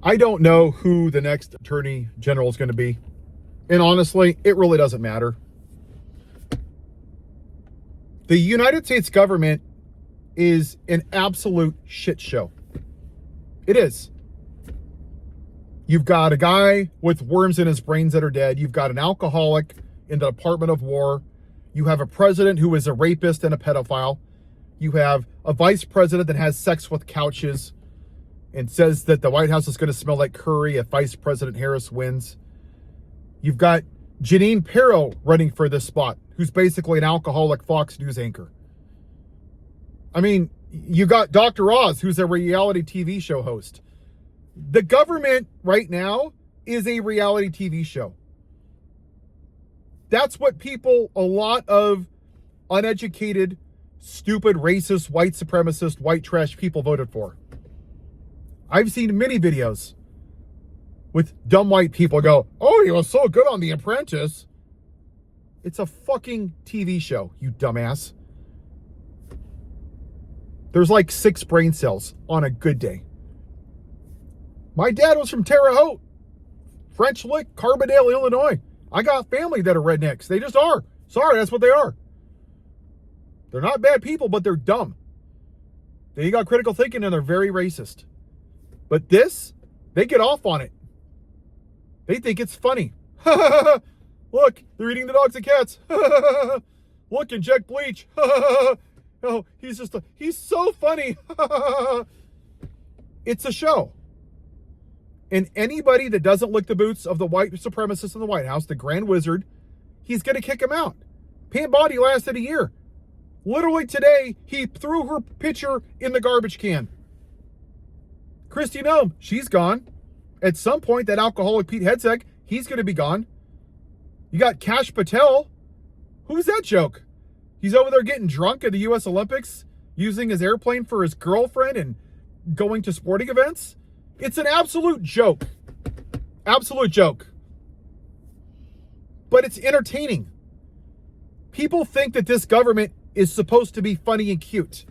I don't know who the next attorney general is going to be. And honestly, it really doesn't matter. The United States government is an absolute shit show. It is. You've got a guy with worms in his brains that are dead. You've got an alcoholic in the Department of War. You have a president who is a rapist and a pedophile. You have a vice president that has sex with couches and says that the White House is going to smell like curry if Vice President Harris wins. You've got Janine Pirro running for this spot, who's basically an alcoholic Fox News anchor. I mean, you got Dr. Oz, who's a reality TV show host. The government right now is a reality TV show. That's what people, a lot of uneducated, stupid, racist, white supremacist, white trash people voted for. I've seen many videos with dumb white people go, "Oh, he was so good on The Apprentice." It's a fucking TV show, you dumbass. There's like 6 brain cells on a good day. My dad was from Terre Haute, French Lick, Carbondale, Illinois. I got family that are rednecks. They just are. Sorry, that's what they are. They're not bad people, but they're dumb. They got critical thinking and they're very racist. But this, they get off on it. They think it's funny. Look, they're eating the dogs and cats. Look, inject bleach. Oh, he's so funny. It's a show. And anybody that doesn't lick the boots of the white supremacists in the White House, the Grand Wizard, he's going to kick him out. Pam Bondi lasted a year. Literally today, he threw her picture in the garbage can. Kristi Noem, she's gone. At some point, that alcoholic Pete Hegseth, he's going to be gone. You got Kash Patel. Who's that joke? He's over there getting drunk at the U.S. Olympics, using his airplane for his girlfriend and going to sporting events. It's an absolute joke. Absolute joke. But it's entertaining. People think that this government is supposed to be funny and cute.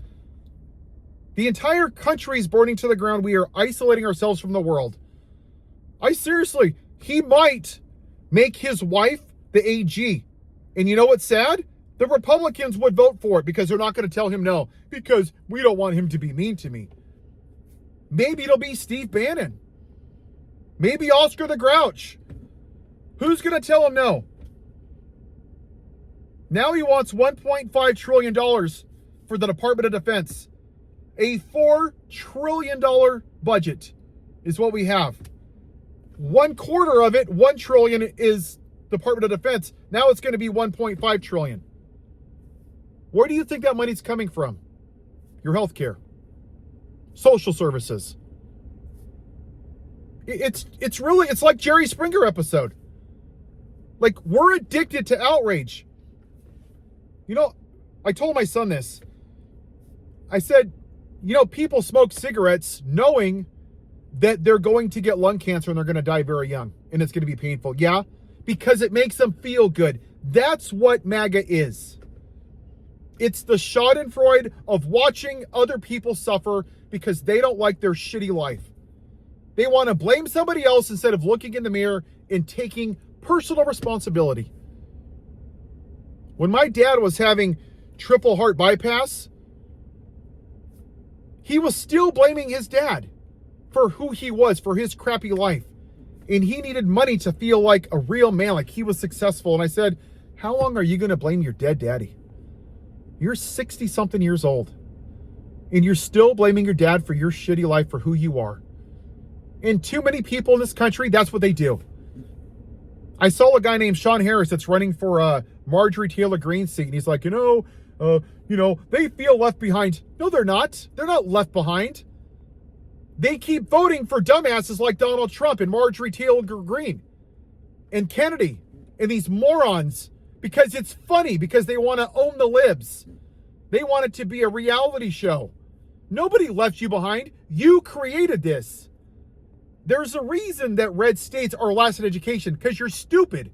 The entire country is burning to the ground. We are isolating ourselves from the world. He might make his wife the AG. And you know what's sad? The Republicans would vote for it because they're not going to tell him no, because we don't want him to be mean to me. Maybe it'll be Steve Bannon. Maybe Oscar the Grouch. Who's going to tell him no? Now he wants $1.5 trillion for the Department of Defense. A $4 trillion budget is what we have. 1/4 of it, $1 trillion, is Department of Defense. Now it's going to be $1.5 trillion. Where do you think that money's coming from? Your health care. Social services. It's like Jerry Springer episode. Like, we're addicted to outrage. You know, I told my son this. I said, you know, people smoke cigarettes knowing that they're going to get lung cancer and they're going to die very young and it's going to be painful. Yeah, because it makes them feel good. That's what MAGA is. It's the schadenfreude of watching other people suffer because they don't like their shitty life. They want to blame somebody else instead of looking in the mirror and taking personal responsibility. When my dad was having triple heart bypass, he was still blaming his dad for who he was, for his crappy life. And he needed money to feel like a real man, like he was successful. And I said, how long are you going to blame your dead daddy? You're 60-something years old. And you're still blaming your dad for your shitty life, for who you are. And too many people in this country, that's what they do. I saw a guy named Sean Harris that's running for Marjorie Taylor Greene's seat. And he's like, they feel left behind. No, they're not. They're not left behind. They keep voting for dumbasses like Donald Trump and Marjorie Taylor Greene and Kennedy and these morons because it's funny, because they want to own the libs. They want it to be a reality show. Nobody left you behind. You created this. There's a reason that red states are last in education, because you're stupid.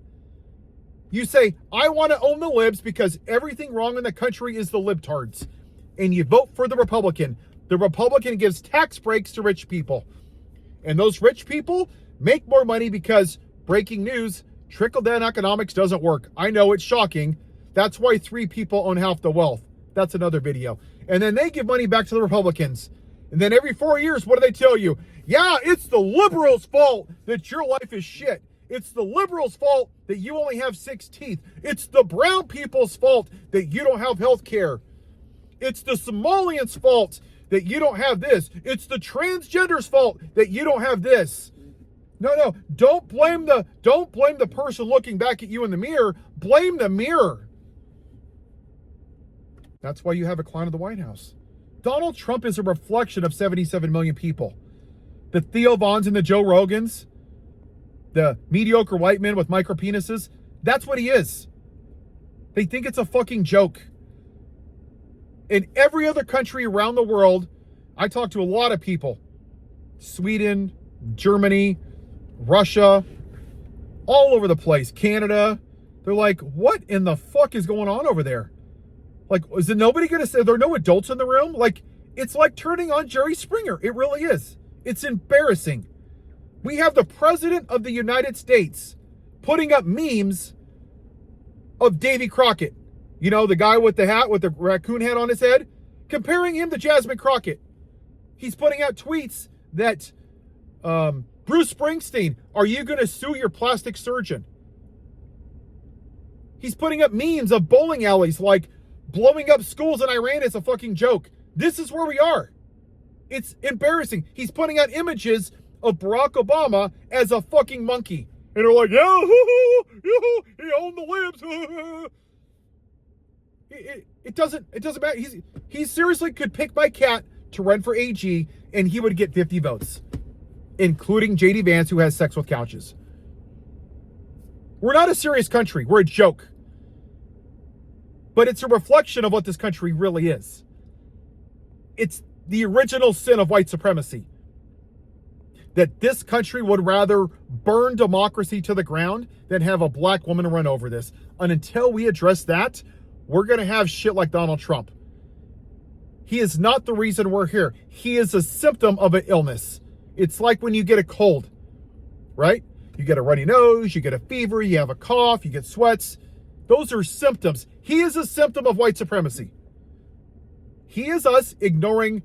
You say, I want to own the libs because everything wrong in the country is the libtards. And you vote for the Republican. The Republican gives tax breaks to rich people. And those rich people make more money because, breaking news, trickle-down economics doesn't work. I know it's shocking. That's why 3 people own half the wealth. That's another video. And then they give money back to the Republicans. And then every 4 years, what do they tell you? Yeah, it's the liberals' fault that your life is shit. It's the liberals' fault that you only have 6 teeth. It's the brown people's fault that you don't have health care. It's the Somalians' fault that you don't have this. It's the transgenders' fault that you don't have this. No, don't blame the person looking back at you in the mirror. Blame the mirror. That's why you have a clown of the White House. Donald Trump is a reflection of 77 million people. The Theo Vons and the Joe Rogans, the mediocre white men with micro penises, that's what he is. They think it's a fucking joke. In every other country around the world, I talk to a lot of people. Sweden, Germany, Russia, all over the place, Canada. They're like, what in the fuck is going on over there? Like, is there nobody going to say, there are no adults in the room? Like, it's like turning on Jerry Springer. It really is. It's embarrassing. We have the President of the United States putting up memes of Davy Crockett. You know, the guy with the hat, with the raccoon hat on his head, comparing him to Jasmine Crockett. He's putting out tweets that, Bruce Springsteen, are you going to sue your plastic surgeon? He's putting up memes of bowling alleys like blowing up schools in Iran is a fucking joke. This is where we are. It's embarrassing. He's putting out images of Barack Obama as a fucking monkey. And they're like, yeah, he owned the libs. It doesn't matter. He seriously could pick my cat to run for AG and he would get 50 votes, including JD Vance, who has sex with couches. We're not a serious country. We're a joke. But it's a reflection of what this country really is. It's the original sin of white supremacy. That this country would rather burn democracy to the ground than have a black woman run over this. And until we address that, we're going to have shit like Donald Trump. He is not the reason we're here. He is a symptom of an illness. It's like when you get a cold, right? You get a runny nose, you get a fever, you have a cough, you get sweats. Those are symptoms. He is a symptom of white supremacy. He is us ignoring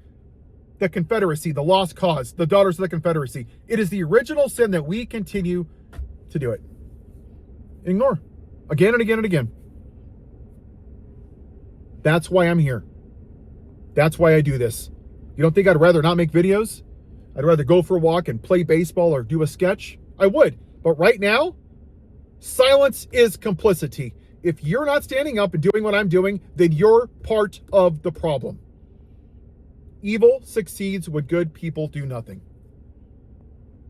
the Confederacy, the lost cause, the daughters of the Confederacy. It is the original sin that we continue to do it. Ignore. Again and again and again. That's why I'm here. That's why I do this. You don't think I'd rather not make videos? I'd rather go for a walk and play baseball or do a sketch? I would. But right now, silence is complicity. If you're not standing up and doing what I'm doing, then you're part of the problem. Evil succeeds when good people do nothing.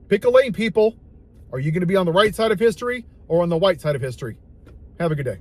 Pick a lane, people. Are you going to be on the right side of history or on the white side of history? Have a good day.